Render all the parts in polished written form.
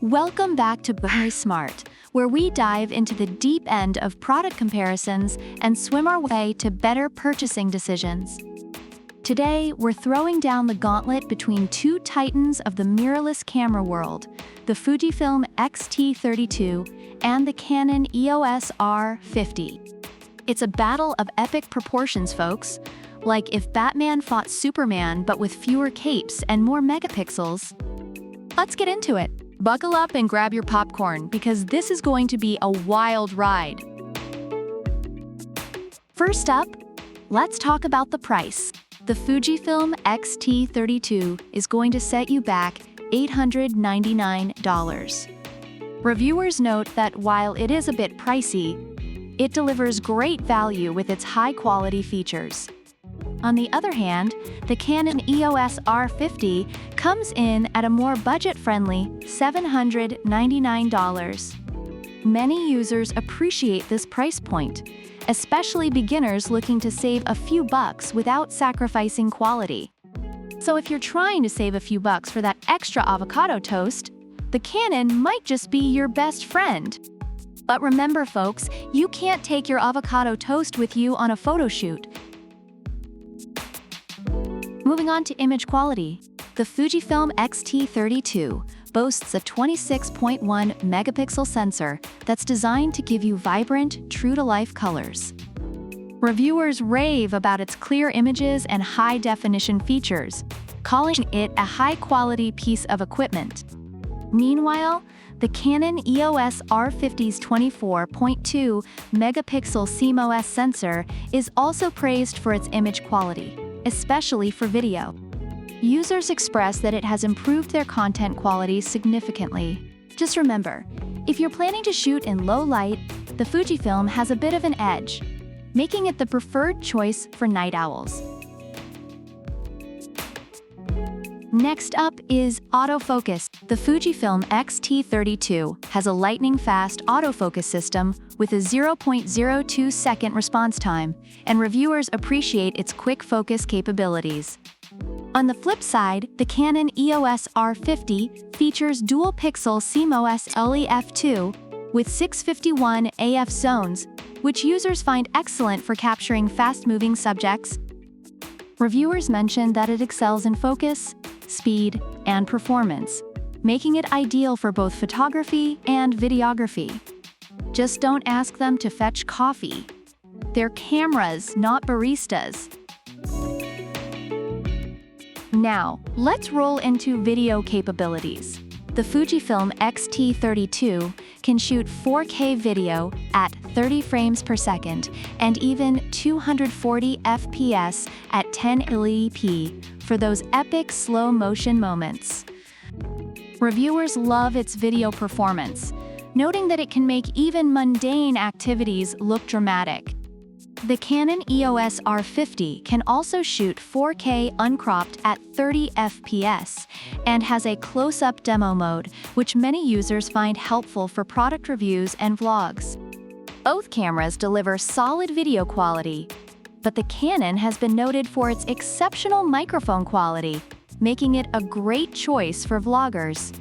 Welcome back to Very Smart, where we dive into the deep end of product comparisons and swim our way to better purchasing decisions. Today, we're throwing down the gauntlet between two titans of the mirrorless camera world, the Fujifilm X-T30 and the Canon EOS R50. It's a battle of epic proportions, folks. Like if Batman fought Superman but with fewer capes and more megapixels. Let's get into it. Buckle up and grab your popcorn because this is going to be a wild ride. First up, let's talk about the price. The Fujifilm X-T30 is going to set you back $899. Reviewers note that while it is a bit pricey, it delivers great value with its high-quality features. On the other hand, the Canon EOS R50 comes in at a more budget-friendly $799. Many users appreciate this price point, especially beginners looking to save a few bucks without sacrificing quality. So if you're trying to save a few bucks for that extra avocado toast, the Canon might just be your best friend. But remember, folks, you can't take your avocado toast with you on a photo shoot. Moving on to image quality, the Fujifilm X-T30 boasts a 26.1 megapixel sensor that's designed to give you vibrant, true-to-life colors. Reviewers rave about its clear images and high-definition features, calling it a high-quality piece of equipment. Meanwhile, the Canon EOS R50's 24.2 megapixel CMOS sensor is also praised for its image quality, especially for video. Users express that it has improved their content quality significantly. Just remember, if you're planning to shoot in low light, the Fujifilm has a bit of an edge, making it the preferred choice for night owls. Next up is autofocus. The Fujifilm X-T30 has a lightning-fast autofocus system with a 0.02-second response time, and reviewers appreciate its quick focus capabilities. On the flip side, the Canon EOS R50 features dual-pixel CMOS LE-f2 with 651 AF zones, which users find excellent for capturing fast-moving subjects. Reviewers mention that it excels in focus, speed, and performance, making it ideal for both photography and videography. Just don't ask them to fetch coffee. They're cameras, not baristas. Now, let's roll into video capabilities. The Fujifilm X-T30 can shoot 4K video at 30 frames per second and even 240 FPS at 1080p for those epic slow-motion moments. Reviewers love its video performance, noting that it can make even mundane activities look dramatic. The Canon EOS R50 can also shoot 4K uncropped at 30 FPS and has a close-up demo mode, which many users find helpful for product reviews and vlogs. Both cameras deliver solid video quality, but the Canon has been noted for its exceptional microphone quality, making it a great choice for vloggers.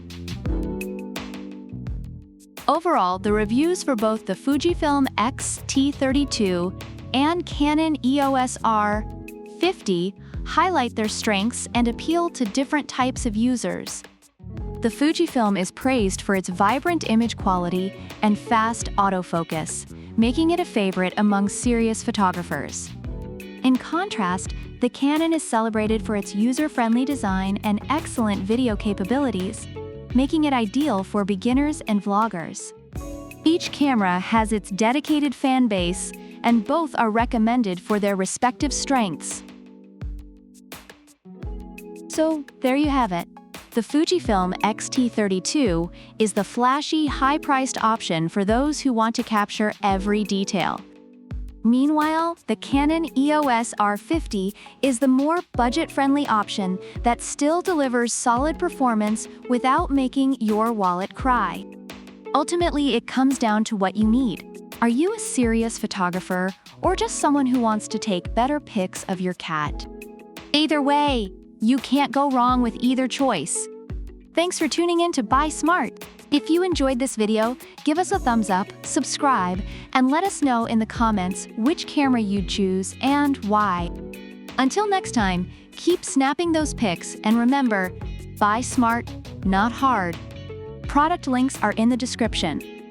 Overall, the reviews for both the Fujifilm X-T30 and Canon EOS R50 highlight their strengths and appeal to different types of users. The Fujifilm is praised for its vibrant image quality and fast autofocus, making it a favorite among serious photographers. In contrast, the Canon is celebrated for its user-friendly design and excellent video capabilities, making it ideal for beginners and vloggers. Each camera has its dedicated fan base, and both are recommended for their respective strengths. So, there you have it. The Fujifilm X-T30 is the flashy, high-priced option for those who want to capture every detail. Meanwhile, the Canon EOS R50 is the more budget-friendly option that still delivers solid performance without making your wallet cry. Ultimately, it comes down to what you need. Are you a serious photographer or just someone who wants to take better pics of your cat? Either way, you can't go wrong with either choice. Thanks for tuning in to Buy Smart. If you enjoyed this video, give us a thumbs up, subscribe, and let us know in the comments which camera you'd choose and why. Until next time, keep snapping those pics and remember, buy smart, not hard. Product links are in the description.